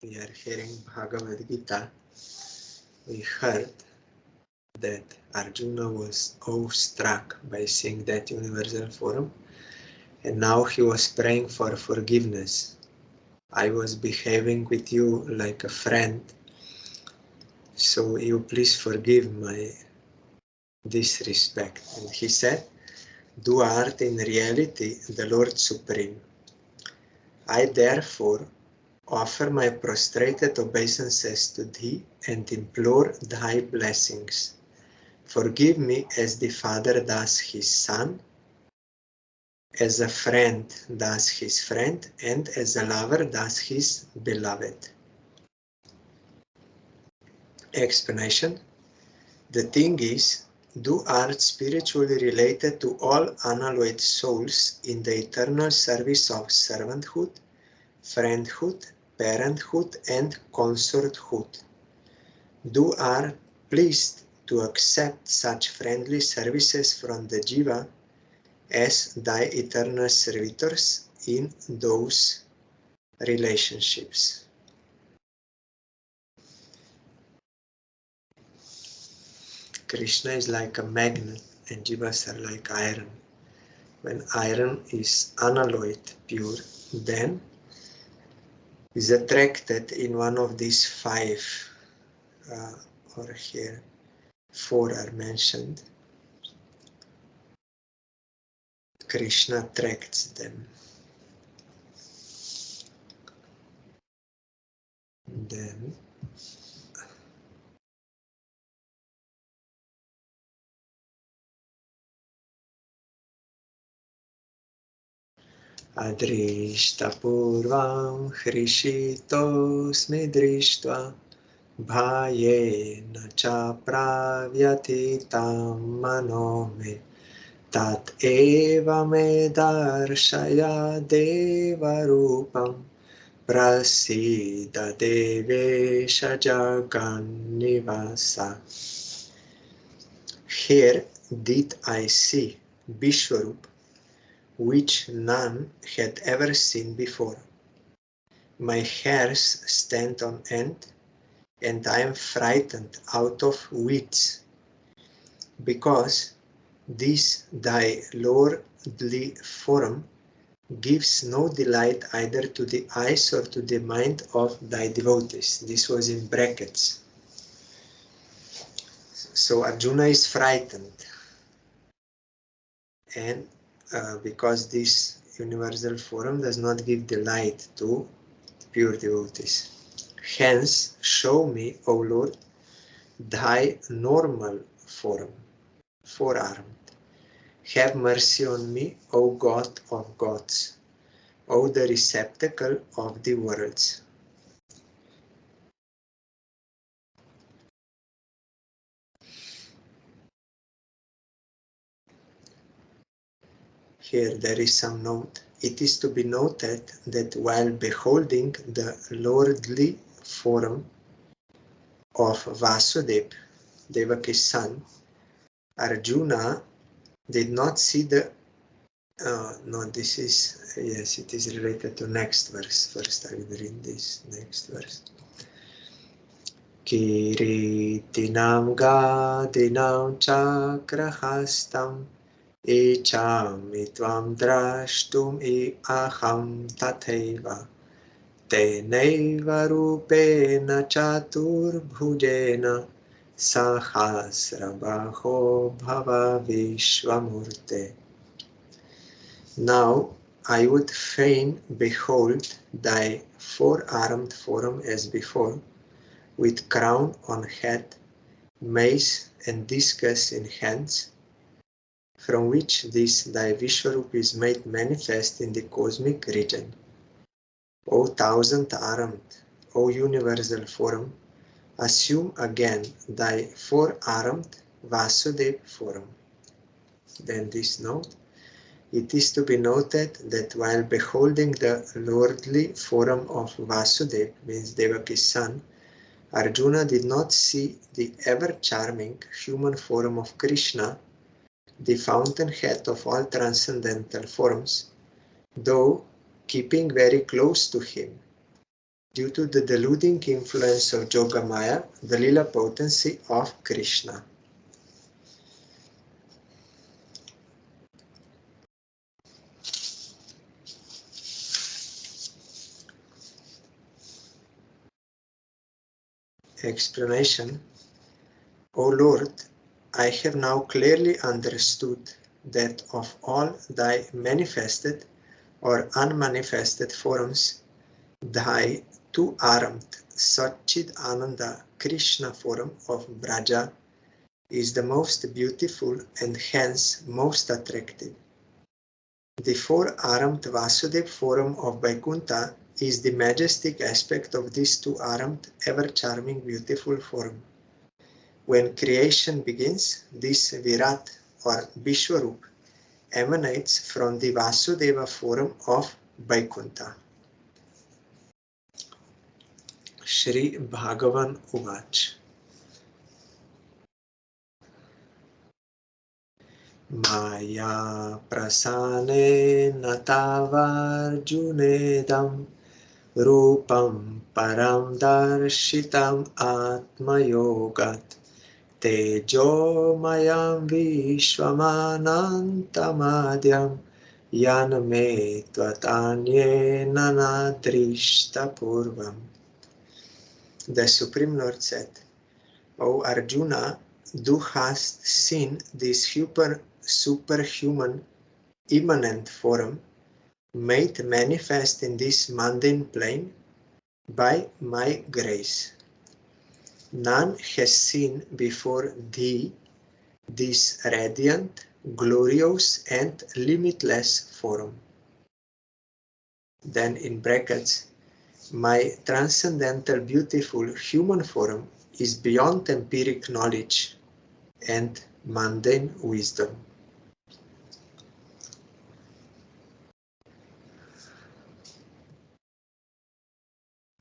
we are hearing Bhagavad Gita, we heard that Arjuna was awestruck by seeing that universal form, and now he was praying for forgiveness. I was behaving with you like a friend, so you please forgive my disrespect. And he said, "Thou art in reality the Lord Supreme. I therefore offer my prostrated obeisances to thee and implore thy blessings. Forgive me as the father does his son, as a friend does his friend, and as a lover does his beloved." Explanation. The thing is, thou art spiritually related to all unalloyed souls in the eternal service of servanthood, friendhood, parenthood, and consorthood. Thou art pleased to accept such friendly services from the Jiva as thy eternal servitors in those relationships. Krishna is like a magnet and Jivas are like iron. When iron is unalloyed, pure, then is attracted in one of these five, or here 4 are mentioned. Krishna attracts them. Then Adrishta purvam hrishitosmi drishtva bhayena cha pravyatitam mano me tat eva me darshaya deva rupam prasida devesha jagannivasa. Here did I see Vishva-Rupa, which none had ever seen before. My hairs stand on end, and I am frightened out of wits, because this thy lordly form gives no delight either to the eyes or to the mind of thy devotees. This was in brackets. So Arjuna is frightened, and because this universal form does not give delight to pure devotees. Hence, show me, O Lord, thy normal form, four-armed. Have mercy on me, O God of gods, O the receptacle of the worlds. Here there is some note. It is to be noted that while beholding the lordly form of Vasudeva, Devaki's son, Arjuna did not see the no, this is, yes, it is related to next verse. First I will read this next verse. Kiritinam gadinam chakrahastam ichami tvam drashtum aham tatheva teneva rupena chaturbhujena sahasrabaho bhava vishvamurte. Now I would fain behold thy four-armed form as before, with crown on head, mace and discus in hands, from which this thy Vishva-Rupa is made manifest in the cosmic region. O thousand-armed, O universal form, assume again thy four-armed Vasudeva form. Then this note. It is to be noted that while beholding the lordly form of Vasudeva, means Devaki's son, Arjuna did not see the ever-charming human form of Krishna, the fountainhead of all transcendental forms, though keeping very close to him, due to the deluding influence of Yogamaya, the lila potency of Krishna. Explanation. O Lord, I have now clearly understood that of all thy manifested or unmanifested forms, thy two-armed Satchid-Ananda Krishna form of Braja is the most beautiful and hence most attractive. The four-armed Vasudeva form of Vaikuntha is the majestic aspect of this two-armed, ever-charming, beautiful form. When creation begins, this Virat or Vishva-Rupa emanates from the Vasudeva form of Vaikuntha. Shri Bhagavan Uvach. Maya prasane natavarjunedam rupam param darshitam atmayogat tejo mayam vishwamanantamadyam yaname tvatanye nanadrishta purvam. The Supreme Lord said, O Arjuna, thou hast seen this superhuman immanent form made manifest in this mundane plane by my grace. None has seen before thee this radiant, glorious and limitless form. Then in brackets, my transcendental beautiful human form is beyond empiric knowledge and mundane wisdom.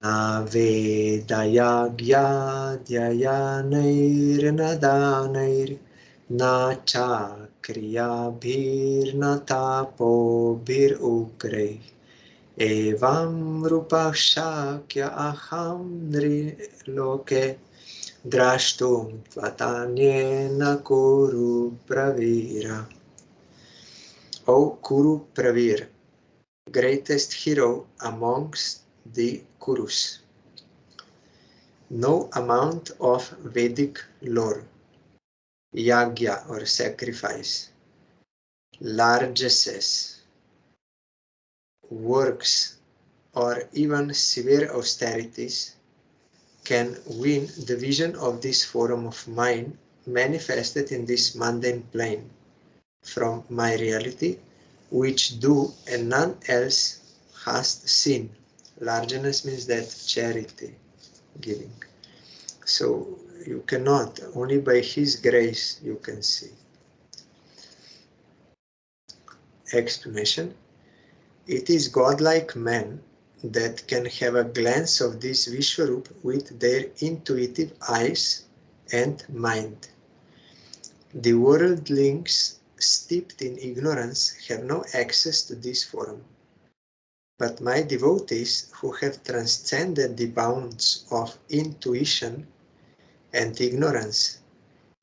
Na vedayagyadyayanair na danair na chakriyabhir na tapobhir ugre evam rupa shakya aham nriloke drashtum tvatanyena kuru pravira. O Kuru Pravir, greatest hero amongst the Kurus. No amount of Vedic lore, yagya or sacrifice, largesses, works, or even severe austerities can win the vision of this form of mine manifested in this mundane plane from my reality, which thou and none else hast seen. Largeness means that charity, giving. So you cannot, only by His grace you can see. Explanation. It is godlike men that can have a glance of this Vishwa-Rupa with their intuitive eyes and mind. The worldlings steeped in ignorance have no access to this form. But my devotees who have transcended the bounds of intuition and ignorance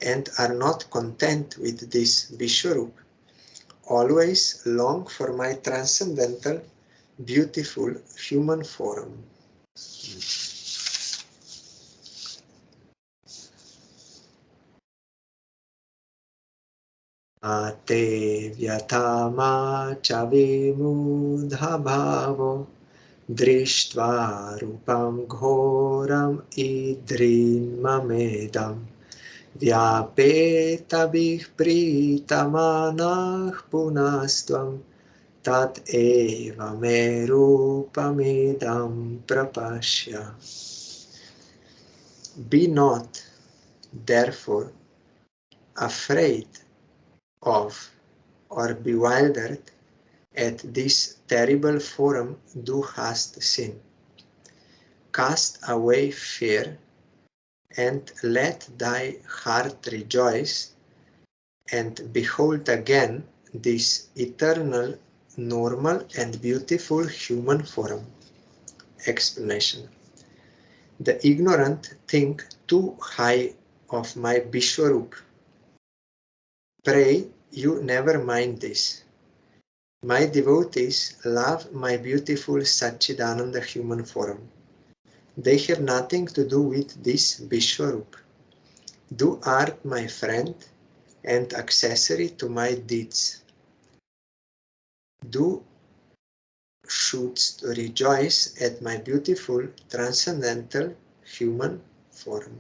and are not content with this Vishwa-Rupa always long for my transcendental, beautiful human form. Ate vyatama chavimudha bhavo drishtva rupam ghoram idrinmamedam vyapetabih pritamanah punastvam tat eva me rupamidam prapashya. Be not, therefore, afraid of or bewildered at this terrible form thou hast seen. Cast away fear and let thy heart rejoice and behold again this eternal, normal and beautiful human form. Explanation. The ignorant think too high of my Vishva-Rupa. Pray you never mind this. My devotees love my beautiful Satchidananda human form. They have nothing to do with this Vishwa-Rupa. Do art my friend and accessory to my deeds. Do shouldst rejoice at my beautiful transcendental human form.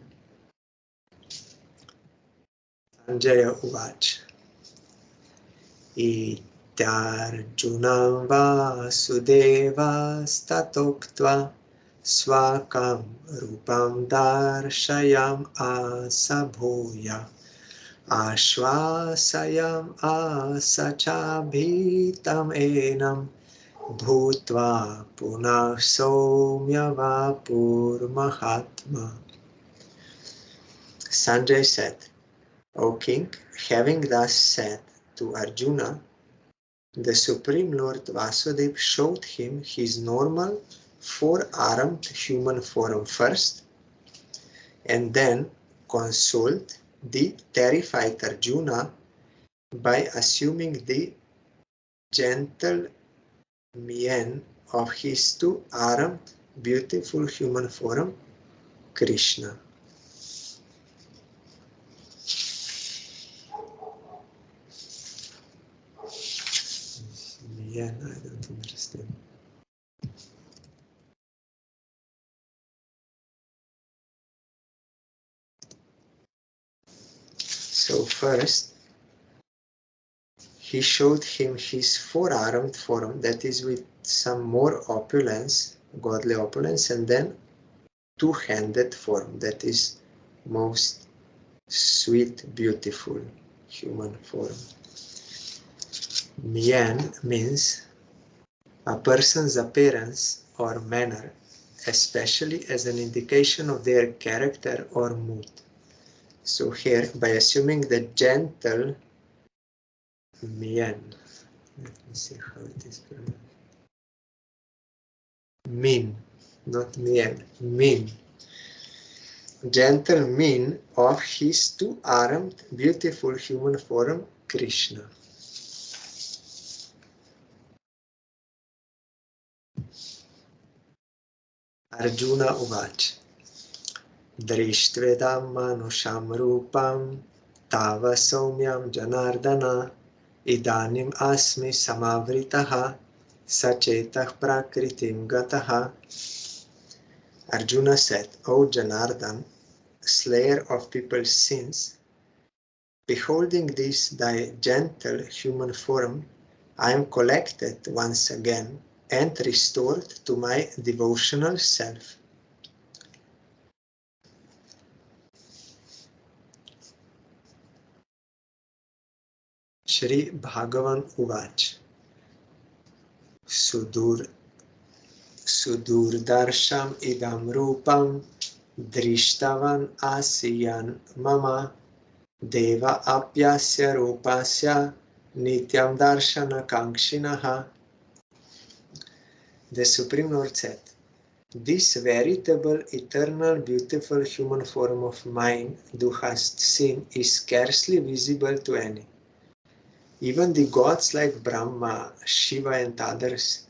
Sanjaya Uvacha. Ityarjunam Vasudevastatoktva Swakam Rupam Darshayam Asabhuya Ashvasayam Asachabhitam Enam Bhutva Punah Somya Vapur Mahatma. Sanjay said, O king, having thus said to Arjuna, the Supreme Lord Vasudeva showed him his normal four-armed human form first, and then consoled the terrified Arjuna by assuming the gentle mien of his two-armed beautiful human form, Krishna. Mien, I don't understand. So first, he showed him his four-armed form, that is with some more opulence, godly opulence, and then two-handed form, that is most sweet, beautiful human form. Mien means a person's appearance or manner, especially as an indication of their character or mood. So here, by assuming the gentle mien, let me see how it is pronounced. Min, not mien, min. Gentle mien of his two-armed, beautiful human form, Krishna. Arjuna Uvacha. Drishtvedam manusham rupam tava somyam janardana idanim asmi samavritaha sachetah prakritim gataha. Arjuna said, O Janardan, slayer of people's sins, beholding this thy gentle human form, I am collected once again and restored to my devotional self. Shri Bhagavan Uvach. Sudurdarsham idam rupam drishtavan asiyan mama deva apyasya rupasya nityam darshana kankshinaha. The Supreme Lord said, this veritable, eternal, beautiful human form of mine thou hast seen is scarcely visible to any. Even the gods like Brahma, Shiva and others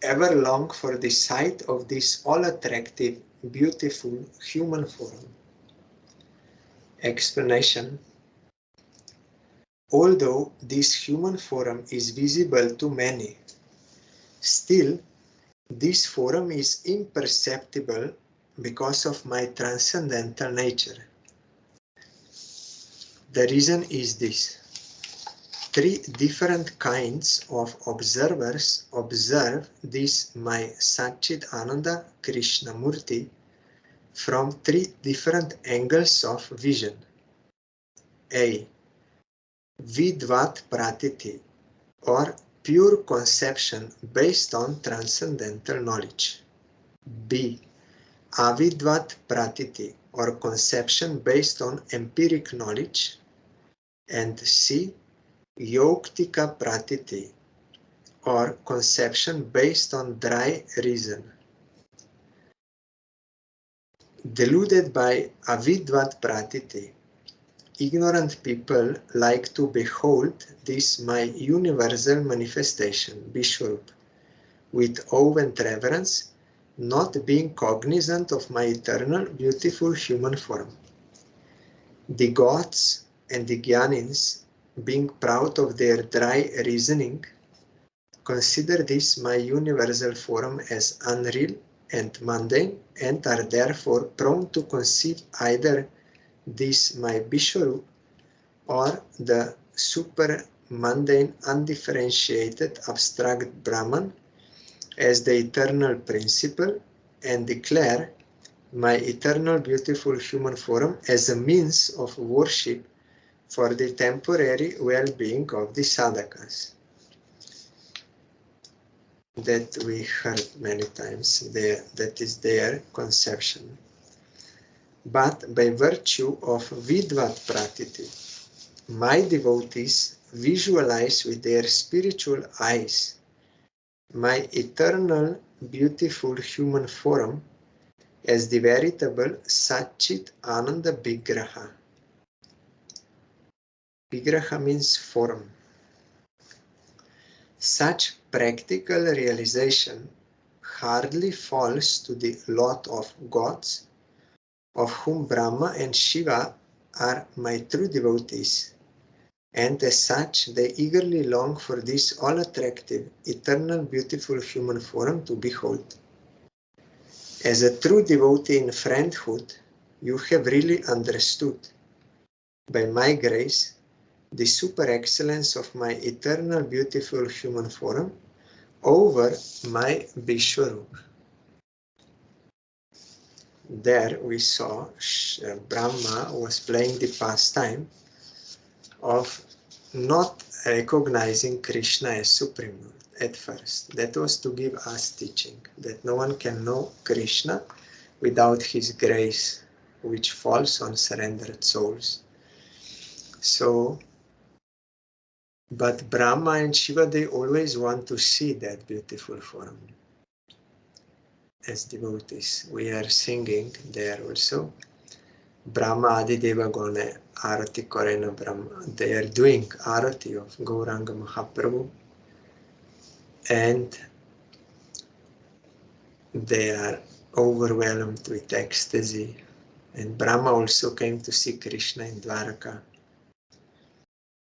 ever long for the sight of this all-attractive, beautiful human form. Explanation. Although this human form is visible to many, still this form is imperceptible because of my transcendental nature. The reason is this. Three different kinds of observers observe this my Satchidananda Krishna Murti from three different angles of vision. A. Vidvat Pratiti, or pure conception based on transcendental knowledge. B. Avidvat Pratiti, or conception based on empiric knowledge. And C. Yoktika Pratiti, or conception based on dry reason. Deluded by avidvat pratiti, ignorant people like to behold this my universal manifestation, Vishva-Rupa, with awe and reverence, not being cognizant of my eternal, beautiful human form. The gods and the Jnanins, being proud of their dry reasoning, consider this my universal form as unreal and mundane, and are therefore prone to conceive either this my Vishwa-Rupa or the super mundane, undifferentiated, abstract Brahman as the eternal principle, and declare my eternal beautiful human form as a means of worship for the temporary well-being of the sadhakas. That we heard many times, that is their conception. But by virtue of vidvat pratiti, my devotees visualize with their spiritual eyes my eternal beautiful human form as the veritable Satchit Ananda Vigraha. Vigraha means form. Such practical realization hardly falls to the lot of gods, of whom Brahma and Shiva are my true devotees, and as such they eagerly long for this all-attractive, eternal, beautiful human form to behold. As a true devotee in friendhood, you have really understood, by my grace, the super excellence of my eternal beautiful human form over my Vishwa-Rupa. There we saw Brahma was playing the pastime of not recognizing Krishna as Supreme Lord at first. That was to give us teaching, that no one can know Krishna without his grace, which falls on surrendered souls. So, but Brahma and Shiva, they always want to see that beautiful form. As devotees, we are singing there also. Brahma Adi Deva Gone Arati Korena Brahma. They are doing Arati of Gauranga Mahaprabhu, and they are overwhelmed with ecstasy. And Brahma also came to see Krishna in Dwaraka.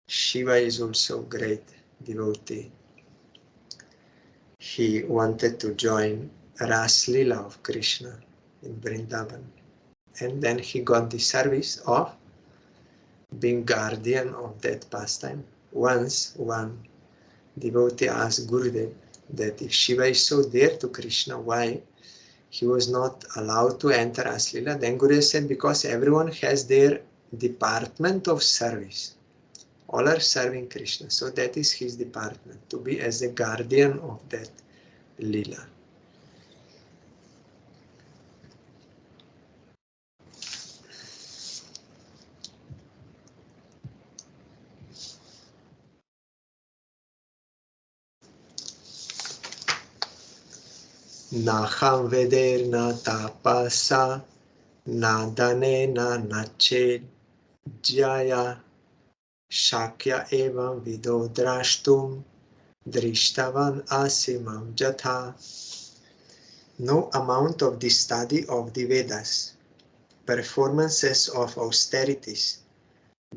Shiva is also a great devotee. He wanted to join Ras Lila of Krishna in Vrindavan. And then he got the service of being guardian of that pastime. Once one devotee asked Gurudev that if Shiva is so dear to Krishna, why he was not allowed to enter Ras Lila? Then Gurudev said, because everyone has their department of service. All are serving Krishna, so that is his department, to be as a guardian of that Lila. Naham veder na tapasa, na dane na nache jaya, shakya evam vido drashtum, drishtavan asimam jatha. No amount of the study of the Vedas, performances of austerities,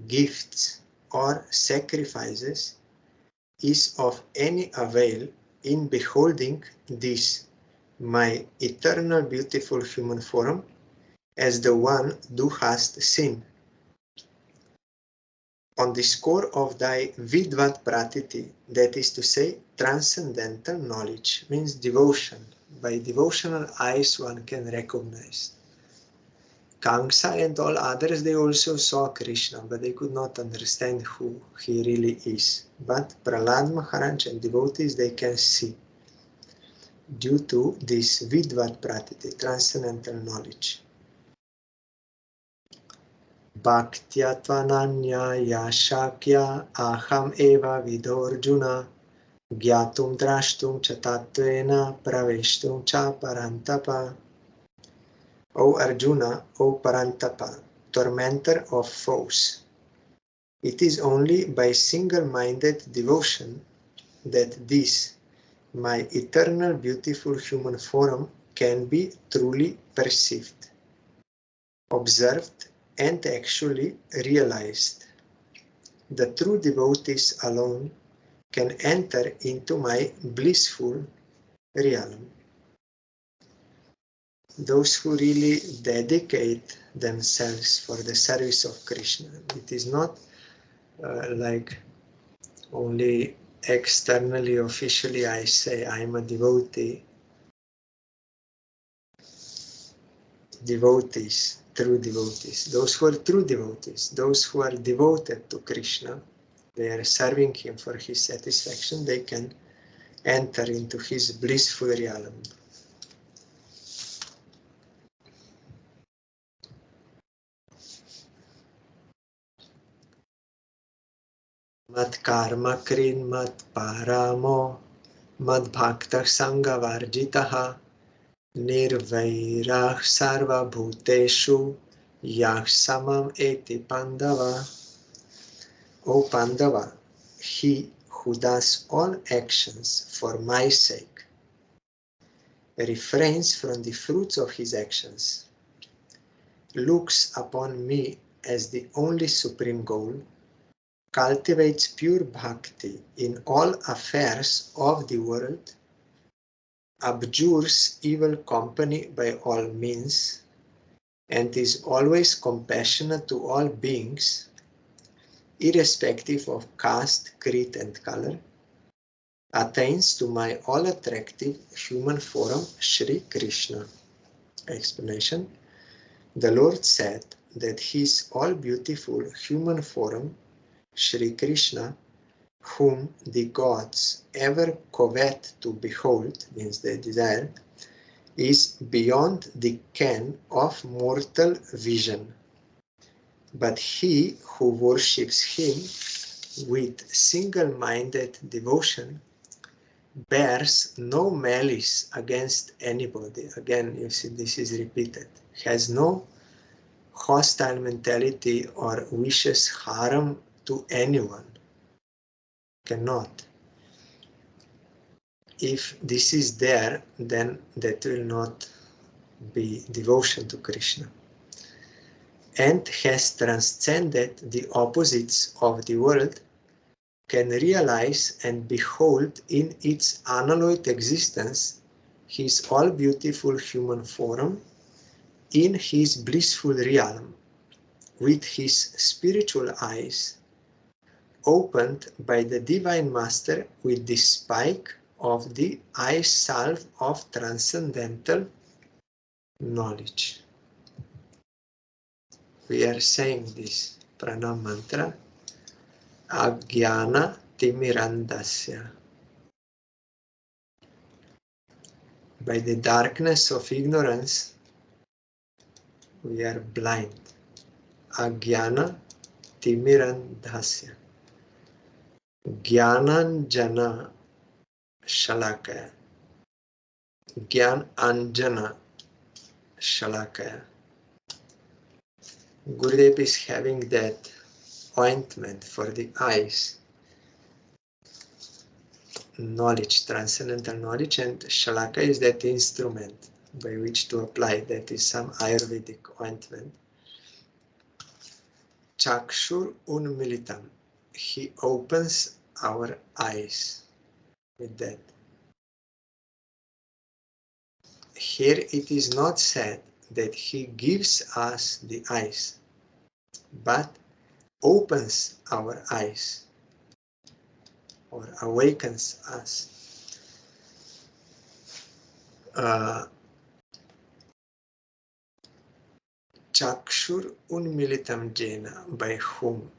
gifts, or sacrifices is of any avail in beholding this my eternal beautiful human form as the one thou hast seen. On the score of thy vidvat pratiti, that is to say, transcendental knowledge, means devotion. By devotional eyes one can recognize. Kamsa and all others, they also saw Krishna, but they could not understand who he really is. But Prahlad Maharaj and devotees, they can see, due to this vidvat pratiti, transcendental knowledge. Bhaktya tvananya yashakya aham eva vidorjuna gyatum drashtum cha tattvena praveshtum cha parantapa. O Arjuna, O Parantapa, tormentor of foes, it is only by single-minded devotion that this, my eternal beautiful human form, can be truly perceived, observed, and actually realized. The true devotees alone can enter into my blissful realm. Those who really dedicate themselves for the service of Krishna. It is not like only externally, officially I say I'm a devotee. Devotees, true devotees, those who are true devotees, those who are devoted to Krishna, they are serving him for his satisfaction, they can enter into his blissful realm. Mat karma krin mat paramo mad bhakta sanga varjitaha nirvairah sarva bhuteshu yah samam eti pandava. O Pandava, he who does all actions for my sake refrains from the fruits of his actions, looks upon me as the only supreme goal, cultivates pure bhakti in all affairs of the world, abjures evil company by all means, and is always compassionate to all beings, irrespective of caste, creed, and color, attains to my all-attractive human form, Sri Krishna. Explanation. The Lord said that his all-beautiful human form, Sri Krishna, whom the gods ever covet to behold, means they desire, is beyond the ken of mortal vision. But he who worships him with single-minded devotion bears no malice against anybody. Again, you see, this is repeated. Has no hostile mentality or wishes harm to anyone. Cannot. If this is there, then that will not be devotion to Krishna. And has transcended the opposites of the world, can realize and behold in its unalloyed existence his all-beautiful human form in his blissful realm, with his spiritual eyes opened by the Divine Master with the spike of the eye salve of transcendental knowledge. We are saying this pranam mantra, Ajnana Timirandasya. By the darkness of ignorance, we are blind. Ajnana Timirandasya. Jnananjana Shalakaya. Gyan Anjana Shalakaya. Gurudev is having that ointment for the eyes, knowledge, transcendental knowledge, and Shalaka is that instrument by which to apply. That is some Ayurvedic ointment. Chakshur Unmilitam. He opens our eyes with that. Here it is not said that he gives us the eyes, but opens our eyes or awakens us. Chakshur Unmilitam Jena, by whom?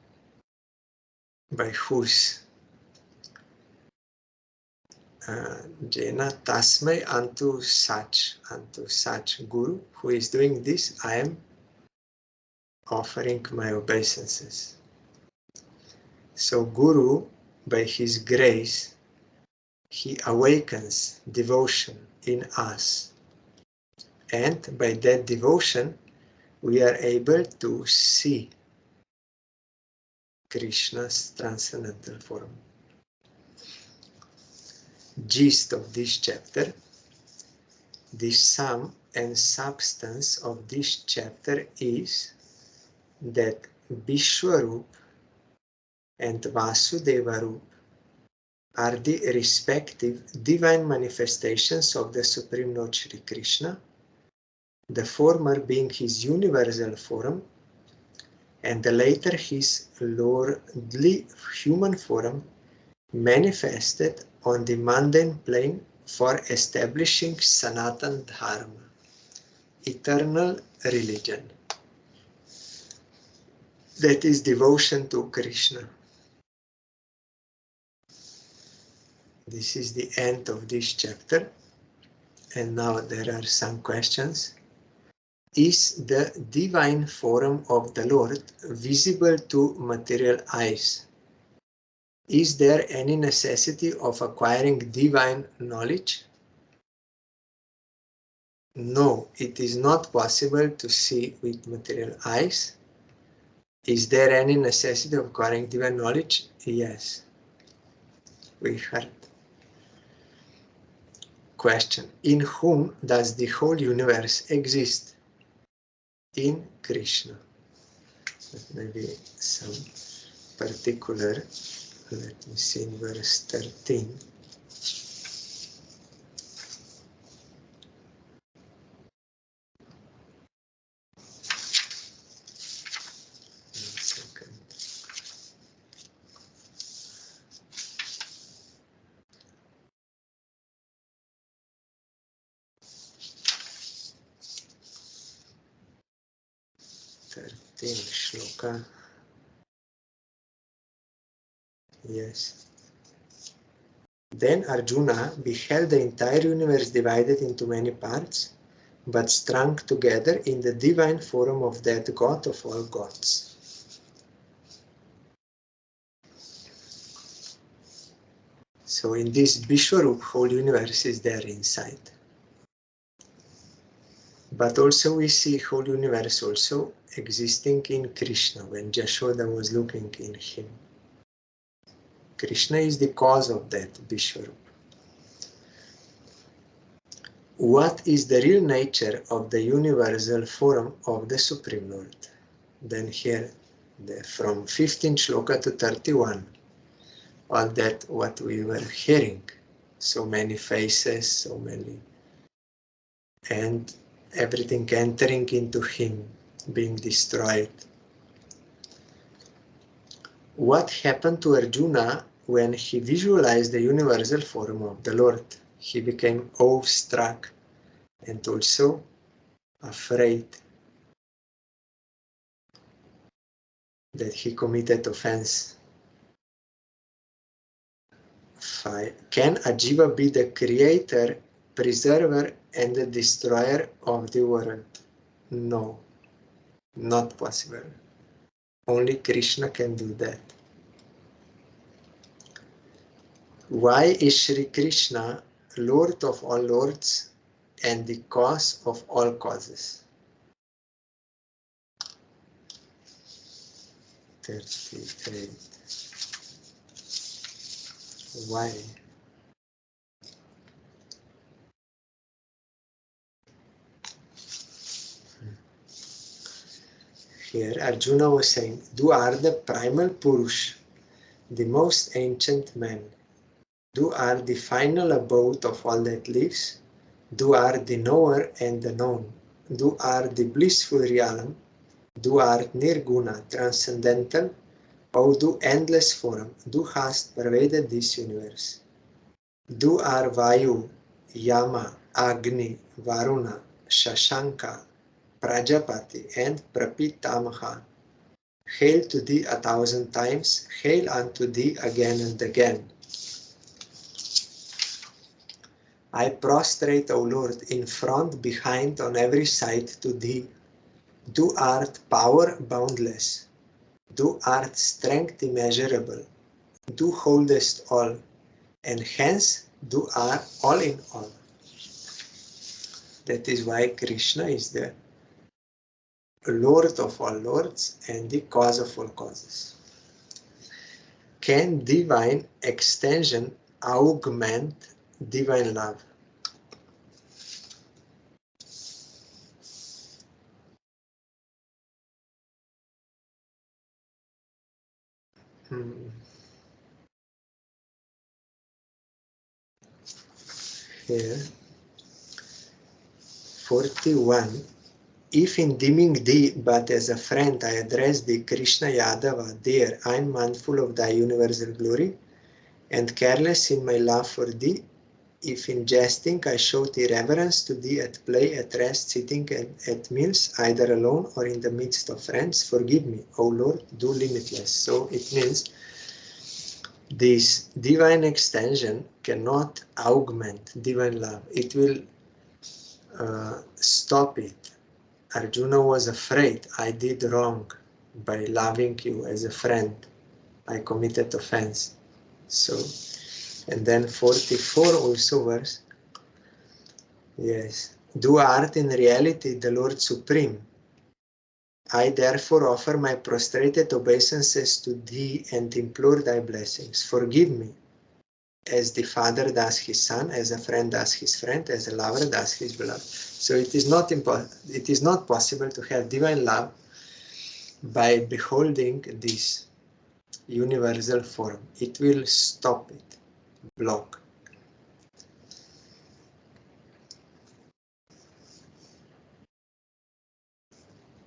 By whose? Jena Tasmai unto such Guru who is doing this, I am offering my obeisances. So Guru, by his grace, he awakens devotion in us. And by that devotion, we are able to see Krishna's transcendental form. Gist of this chapter. The sum and substance of this chapter is that Vishva-Rupa and Vasudeva-Rupa are the respective divine manifestations of the Supreme Lord Shri Krishna, the former being his universal form, and the later his lordly human form manifested on the mundane plane for establishing Sanatan Dharma, eternal religion. That is devotion to Krishna. This is the end of this chapter, and now there are some questions. Is the divine form of the Lord visible to material eyes? Is there any necessity of acquiring divine knowledge? No, it is not possible to see with material eyes. Is there any necessity of acquiring divine knowledge? Yes. We heard. Question. In whom does the whole universe exist? In Krishna. Maybe some particular, let me see in verse 13. Shloka. Yes. Then Arjuna beheld the entire universe divided into many parts, but strung together in the divine form of that God of all gods. So in this Vishwa-Rupa, whole universe is there inside. But also we see whole universe also existing in Krishna when Jashoda was looking in him. Krishna is the cause of that Vishwa-Rupa. What is the real nature of the universal form of the Supreme Lord? Then here, from 15 shloka to 31, all that what we were hearing, so many faces, so many, and everything entering into him, being destroyed. What happened to Arjuna when he visualized the universal form of the Lord? He became awestruck and also afraid that he committed offense. 5. Can a jiva be the creator, preserver, and the destroyer of the world? No, not possible. Only Krishna can do that. Why is Shri Krishna Lord of all lords and the cause of all causes? 38. Why? Here Arjuna was saying, "Du are the primal Purush, the most ancient man. Du are the final abode of all that lives. Du are the knower and the known. Du are the blissful realm. Du art nirguna, transcendental. O du endless form, du hast pervaded this universe. Du are Vayu, Yama, Agni, Varuna, Shashanka, Prajapati, and Prapitamaha. Hail to thee 1,000 times, hail unto thee again and again. I prostrate, O Lord, in front, behind, on every side to thee. Du art power boundless. Du art strength immeasurable. Du holdest all, and hence du art all in all." That is why Krishna is the Lord of all lords and the cause of all causes. Can divine extension augment divine love? Here, 41. If in deeming thee but as a friend I address thee, Krishna Yadava, dear, I am mindful of thy universal glory and careless in my love for thee. If in jesting I show thee reverence to thee at play, at rest, sitting at meals, either alone or in the midst of friends, forgive me, O Lord, do limitless. So it means this divine extension cannot augment divine love. It will stop it. Arjuna was afraid, I did wrong by loving you as a friend. I committed offense. So, and then 44 also verse. Yes. Thou art in reality the Lord Supreme. I therefore offer my prostrated obeisances to thee and implore thy blessings. Forgive me, as the father does his son, as a friend does his friend, as a lover does his beloved. So it is not possible to have divine love by beholding this universal form. It will stop it, block.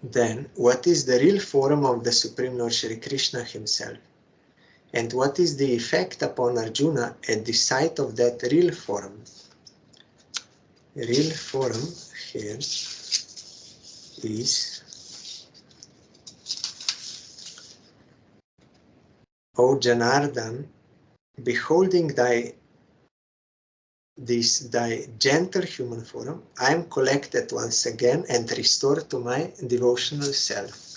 Then, what is the real form of the Supreme Lord Shri Krishna himself? And what is the effect upon Arjuna at the sight of that real form? Real form here is, O Janardhan, beholding this thy gentle human form, I am collected once again and restored to my devotional self.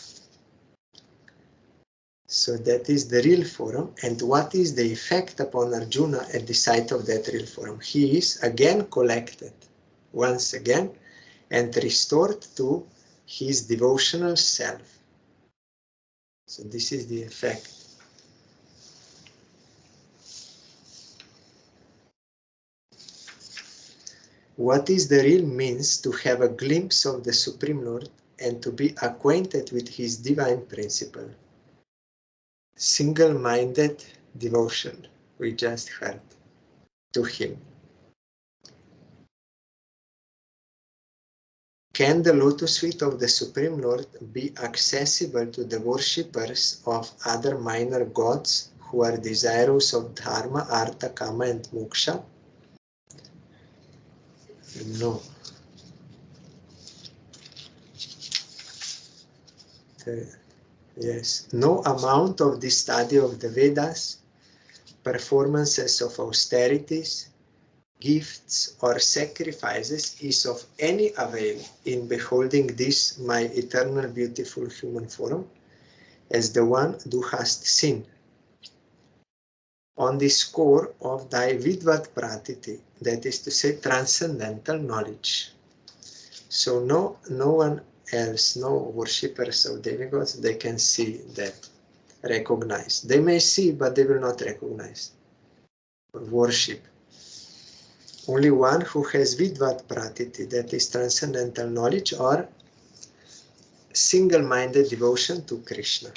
So that is the real form. And what is the effect upon Arjuna at the sight of that real form? He is again collected once again and restored to his devotional self. So this is the effect. What is the real means to have a glimpse of the Supreme Lord and to be acquainted with his divine principle? Single-minded devotion, we just heard, to him. Can the lotus feet of the Supreme Lord be accessible to the worshippers of other minor gods who are desirous of dharma, artha, kama, and moksha? No. Yes, no amount of the study of the Vedas, performances of austerities, gifts or sacrifices is of any avail in beholding this my eternal beautiful human form as the one thou hast seen. On the score of thy vidvat pratiti, that is to say transcendental knowledge. So no one else, no worshippers of demigods, they can see that, recognize. They may see, but they will not recognize or worship. Only one who has vidvat pratiti, that is transcendental knowledge or single-minded devotion to Krishna.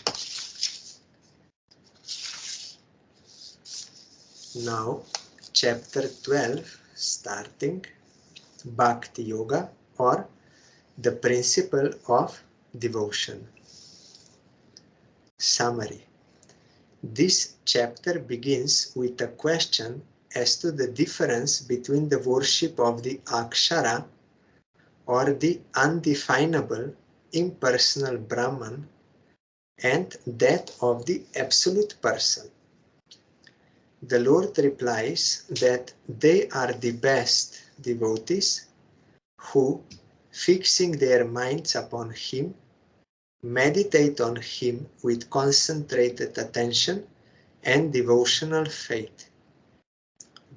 Now, chapter 12, starting Bhakti Yoga or the principle of devotion. Summary. This chapter begins with a question as to the difference between the worship of the Akshara or the undefinable impersonal Brahman and that of the absolute person. The Lord replies that they are the best devotees who, fixing their minds upon Him, meditate on Him with concentrated attention and devotional faith.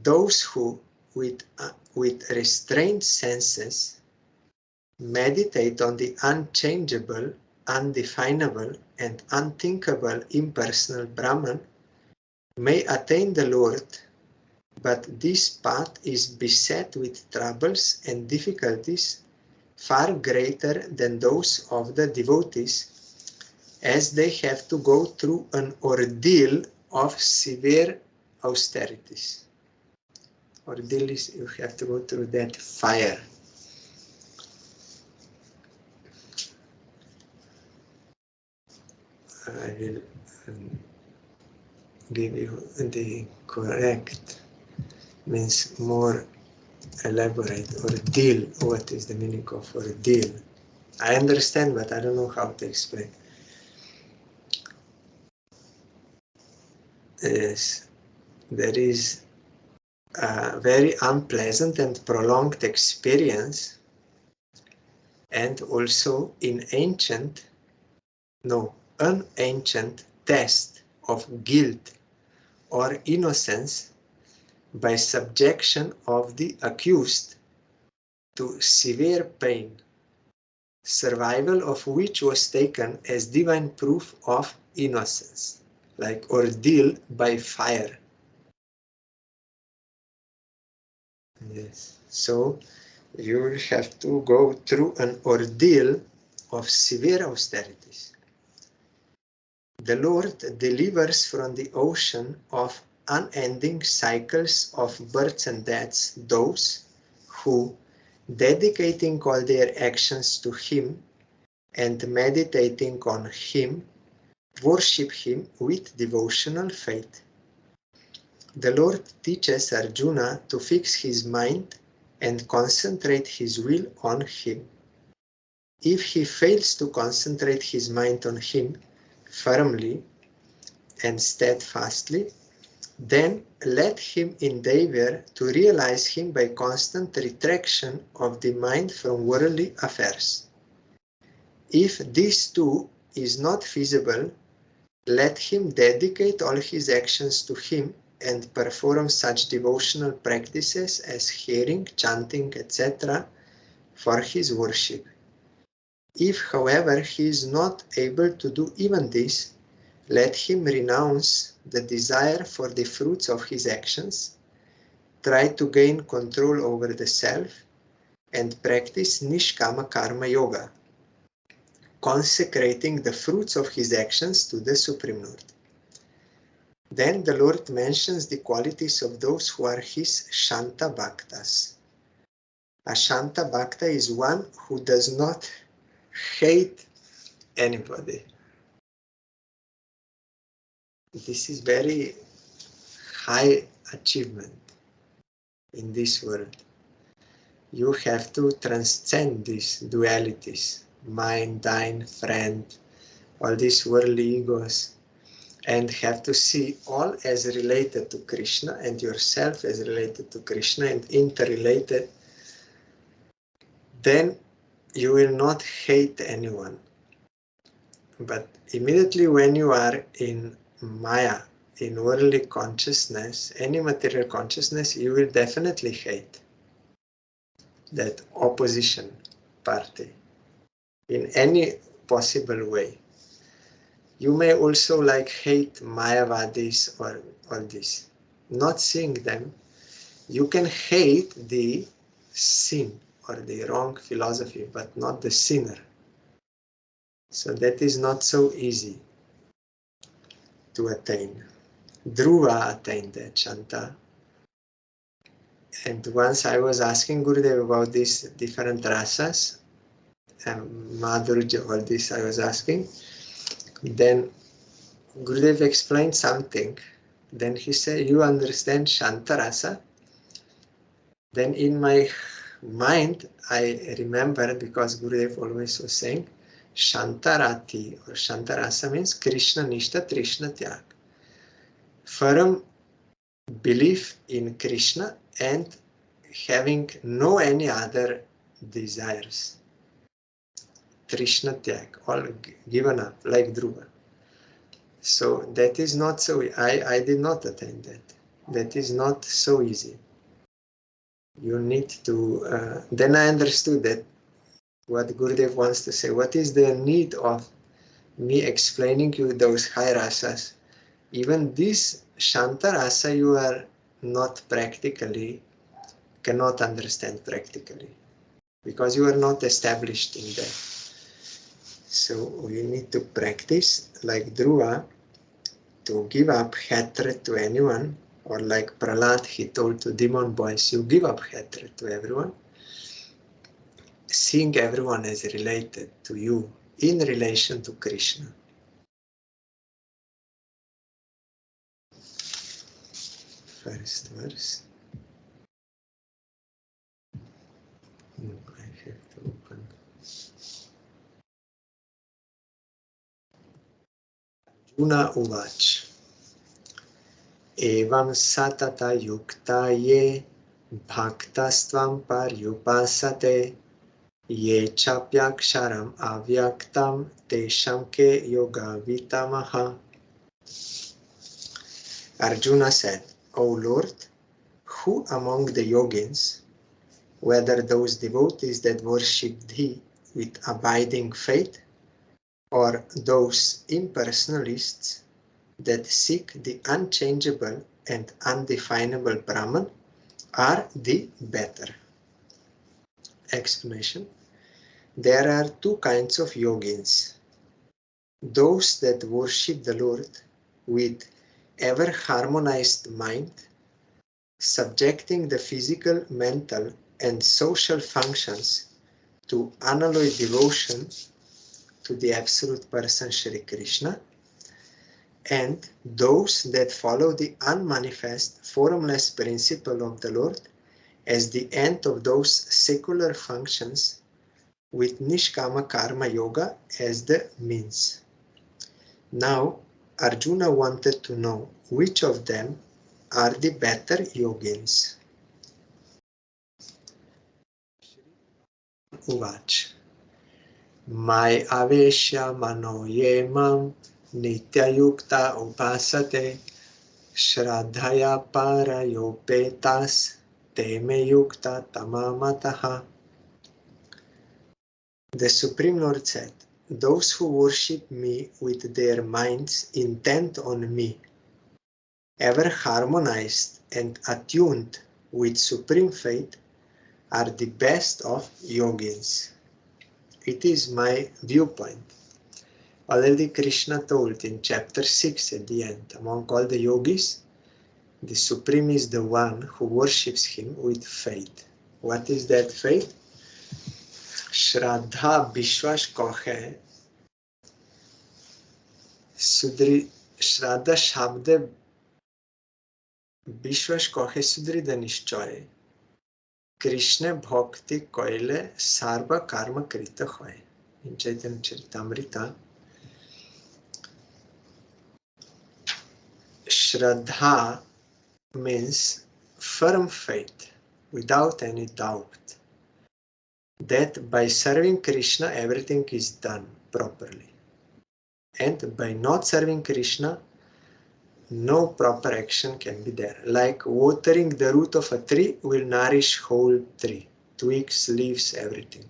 Those who, with restrained senses, meditate on the unchangeable, undefinable, and unthinkable impersonal Brahman may attain the Lord, but this path is beset with troubles and difficulties far greater than those of the devotees, as they have to go through an ordeal of severe austerities. Ordeal is you have to go through that fire. I will give you the correct, means more elaborate. Ordeal, what is the meaning of ordeal? I understand, but I don't know how to explain. Yes, there is a very unpleasant and prolonged experience, and also an ancient test of guilt or innocence by subjection of the accused to severe pain, survival of which was taken as divine proof of innocence, like ordeal by fire. Yes, so you will have to go through an ordeal of severe austerities. The Lord delivers from the ocean of unending cycles of births and deaths those who, dedicating all their actions to Him and meditating on Him, worship Him with devotional faith. The Lord teaches Arjuna to fix his mind and concentrate his will on Him. If he fails to concentrate his mind on Him firmly and steadfastly, then let him endeavor to realize Him by constant retraction of the mind from worldly affairs. If this too is not feasible, let him dedicate all his actions to Him and perform such devotional practices as hearing, chanting, etc. for his worship. If, however, he is not able to do even this, let him renounce the desire for the fruits of his actions, try to gain control over the self, and practice Nishkama Karma Yoga, consecrating the fruits of his actions to the Supreme Lord. Then the Lord mentions the qualities of those who are His Shanta Bhaktas. A Shanta Bhakta is one who does not hate anybody. This is very high achievement in this world. You have to transcend these dualities, mine, thine, friend, all these worldly egos, and have to see all as related to Krishna and yourself as related to Krishna and interrelated. Then you will not hate anyone. But immediately when you are in Maya, in worldly consciousness, any material consciousness, you will definitely hate that opposition party in any possible way. You may also like hate Mayavadis or all this. Not seeing them, you can hate the sin or the wrong philosophy, but not the sinner. So that is not so easy to attain. Dhruva attained that, Shanta. And once I was asking Gurudev about these different rasas, Madhurja, all this I was asking. Then Gurudev explained something. Then he said, you understand Shanta rasa? Then in my mind, I remember, because Gurudev always was saying, Shantarati or Shantarasa means Krishna Nishta Trishna Tyag. Firm belief in Krishna and having no any other desires. Trishna Tyag, all given up, like Dhruva. So that is not so, I did not attain that. That is not so easy. You need to, then I understood that what Gurudev wants to say. What is the need of me explaining you those high rasas? Even this Shanta rasa you are not practically, cannot understand practically, because you are not established in that. So we need to practice like Dhruva to give up hatred to anyone, or like Prahlad, he told to demon boys, you give up hatred to everyone, seeing everyone as related to you in relation to Krishna. First verse. I have to open. Arjuna Uvach. Evam satata yukta ye bhaktastvam paryupasate ye chapyaksharam avyaktam tesham ke yoga vitamaha. Arjuna said, O Lord, who among the yogins, whether those devotees that worship thee with abiding faith, or those impersonalists that seek the unchangeable and undefinable Brahman, are the better? Explanation. There are two kinds of yogins. Those that worship the Lord with ever harmonized mind, subjecting the physical, mental, and social functions to unalloyed devotion to the absolute person Shri Krishna, and those that follow the unmanifest, formless principle of the Lord as the end of those secular functions, with Nishkama Karma Yoga as the means. Now, Arjuna wanted to know which of them are the better yogins. Uvach. Mai aveshya mano ye mam nityayukta upasate shraddhaya parayopetas te me yukta tamamataha. The Supreme Lord said, those who worship me with their minds intent on me, ever harmonized and attuned with supreme faith, are the best of yogins. It is my viewpoint. Already Krishna told in chapter 6 at the end, among all the yogis, the Supreme is the one who worships him with faith. What is that faith? Shraddha Vishwas Kohe Sudri Shraddha Shabde Vishwas Kohe Sudrida Nishchoy Krishna Bhakti Koile Sarva Karma Krita Hoy. In Chaitanya Charitamrita, Shraddha means firm faith, without any doubt, that by serving Krishna everything is done properly. And by not serving Krishna, no proper action can be there. Like watering the root of a tree will nourish whole tree, twigs, leaves, everything.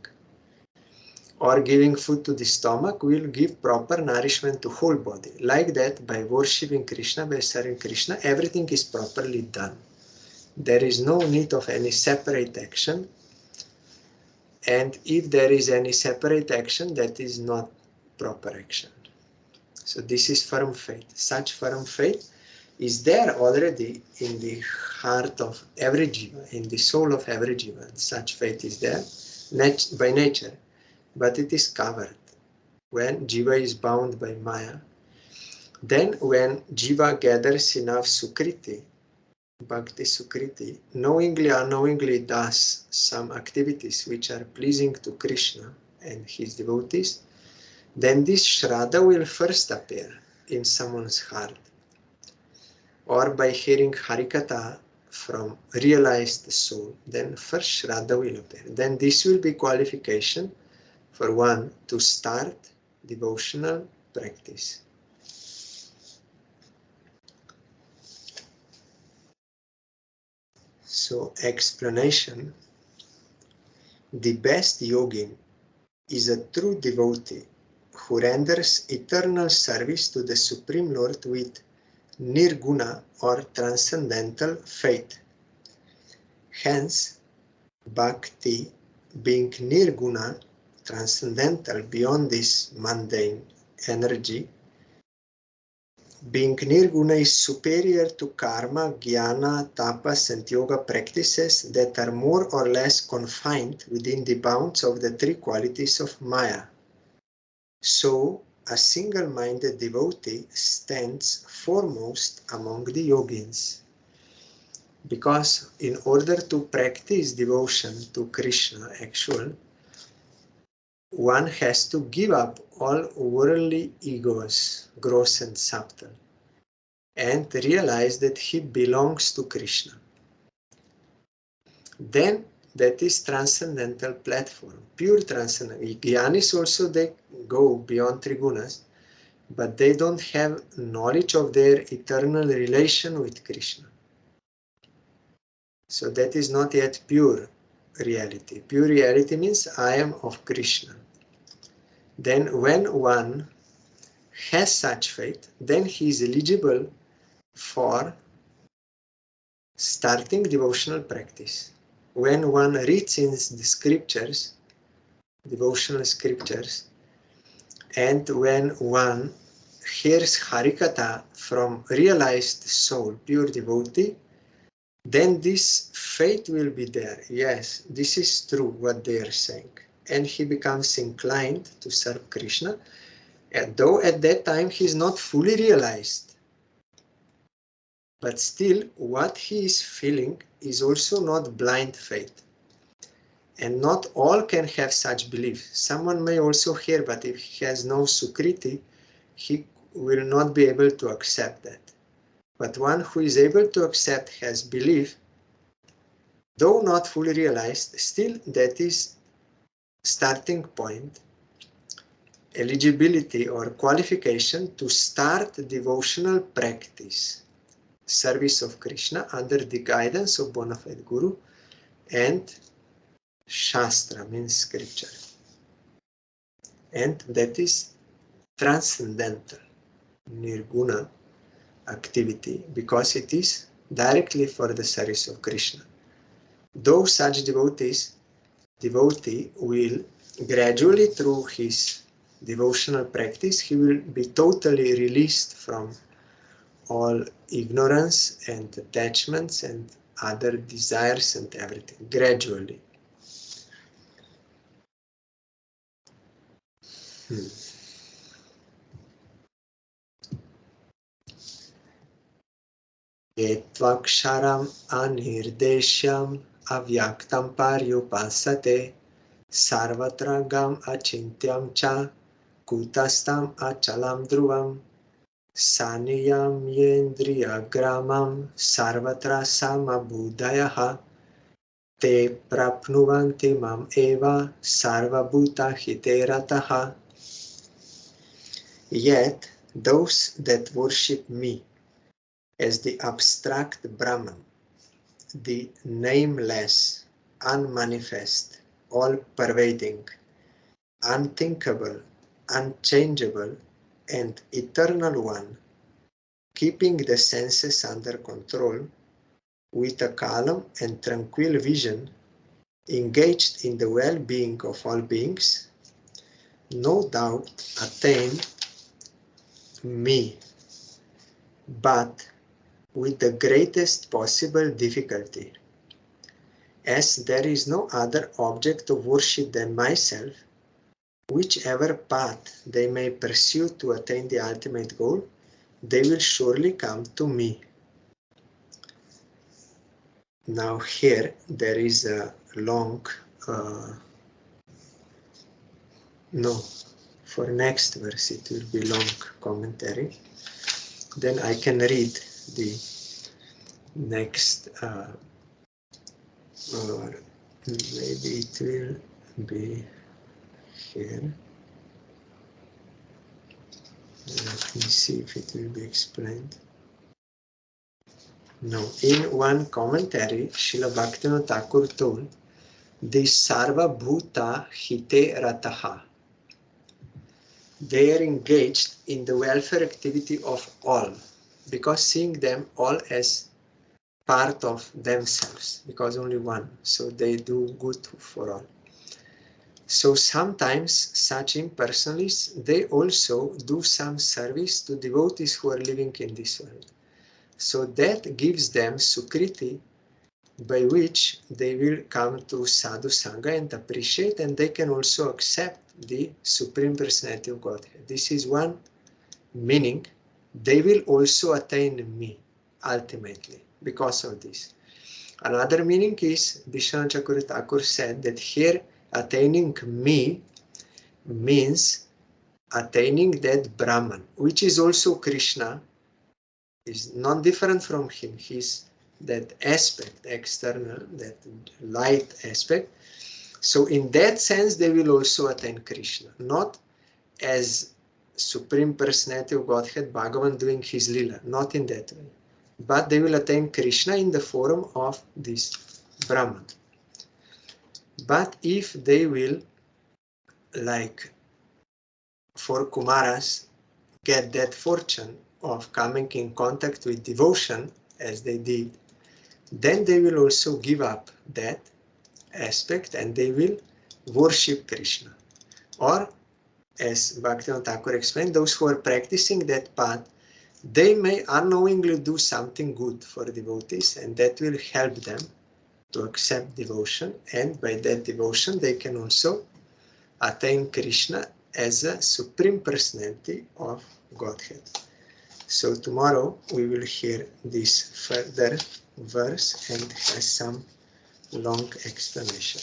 Or giving food to the stomach will give proper nourishment to whole body. Like that, by worshipping Krishna, by serving Krishna, everything is properly done. There is no need of any separate action. And if there is any separate action, that is not proper action. So this is firm faith. Such firm faith is there already in the heart of every jiva, in the soul of every jiva. Such faith is there by nature, but it is covered when jiva is bound by maya. Then when jiva gathers enough sukriti, bhakti sukriti, knowingly or unknowingly does some activities which are pleasing to Krishna and his devotees, then this shraddha will first appear in someone's heart, or by hearing harikatha from realized soul. Then first shraddha will appear. Then this will be qualification for one to start devotional practice. So explanation, the best yogin is a true devotee who renders eternal service to the Supreme Lord with nirguna or transcendental faith. Hence, Bhakti, being nirguna, transcendental beyond this mundane energy, being nirguna is superior to karma, jnana, tapas and yoga practices that are more or less confined within the bounds of the three qualities of Maya. So, a single-minded devotee stands foremost among the yogins. Because in order to practice devotion to Krishna, one has to give up all worldly egos, gross and subtle, and realize that he belongs to Krishna. Then that is transcendental platform, pure transcendental. Gyanis also, they go beyond trigunas, but they don't have knowledge of their eternal relation with Krishna. So that is not yet pure reality. Pure reality means I am of Krishna. Then when one has such faith, then he is eligible for starting devotional practice. When one reads in the scriptures, devotional scriptures, and when one hears Harikatha from realized soul, pure devotee, then this faith will be there. Yes, this is true what they are saying. And he becomes inclined to serve Krishna, and though at that time he is not fully realized. But still, what he is feeling is also not blind faith. And not all can have such belief. Someone may also hear, but if he has no sukriti, he will not be able to accept that. But one who is able to accept, has belief, though not fully realized, still that is starting point, eligibility or qualification to start devotional practice, service of Krishna under the guidance of bona fide Guru and Shastra, means scripture. And that is transcendental, nirguna activity, because it is directly for the service of Krishna. Though such devotee will gradually, through his devotional practice, he will be totally released from all ignorance and attachments and other desires and everything, gradually. Etvaksharam anirdeshyam avyaktam paryupasate sarvatragam achintyam cha kutastam achalam dhruvam saniyam yendriya gramam sarvatra samabhudayaha te prapnuvanti mam eva sarvabhuta hiterataha. Yet those that worship me as the abstract Brahman, the nameless, unmanifest, all-pervading, unthinkable, unchangeable, and eternal one, keeping the senses under control, with a calm and tranquil vision, engaged in the well-being of all beings, no doubt attain me, but with the greatest possible difficulty. As there is no other object of worship than myself, whichever path they may pursue to attain the ultimate goal, they will surely come to me. Now here there is a long, for next verse it will be long commentary. Then I can read the next, or maybe it will be here. Let me see if it will be explained. No, in one commentary, Srila Bhaktivinoda Thakur told this Sarva Bhuta Hite Rataha. They are engaged in the welfare activity of all, because seeing them all as part of themselves, because only one, so they do good for all. So sometimes such impersonalists, they also do some service to devotees who are living in this world. So that gives them sukriti, by which they will come to sadhu sangha and appreciate, and they can also accept the Supreme Personality of Godhead. This is one meaning. They will also attain me ultimately because of this. Another meaning is, Vishwanath Chakravarti Thakur said that here attaining me means attaining that Brahman, which is also Krishna, is not different from him. He's that aspect, external, that light aspect. So in that sense, they will also attain Krishna, not as Supreme Personality of Godhead, Bhagavan doing his lila, not in that way. But they will attain Krishna in the form of this Brahman. But if they will, like for Kumaras, get that fortune of coming in contact with devotion, as they did, then they will also give up that aspect and they will worship Krishna. Or, as Bhaktivinoda Thakur explained, those who are practicing that path, they may unknowingly do something good for devotees, and that will help them to accept devotion, and by that devotion they can also attain Krishna as a Supreme Personality of Godhead. So tomorrow we will hear this further verse and has some long explanation.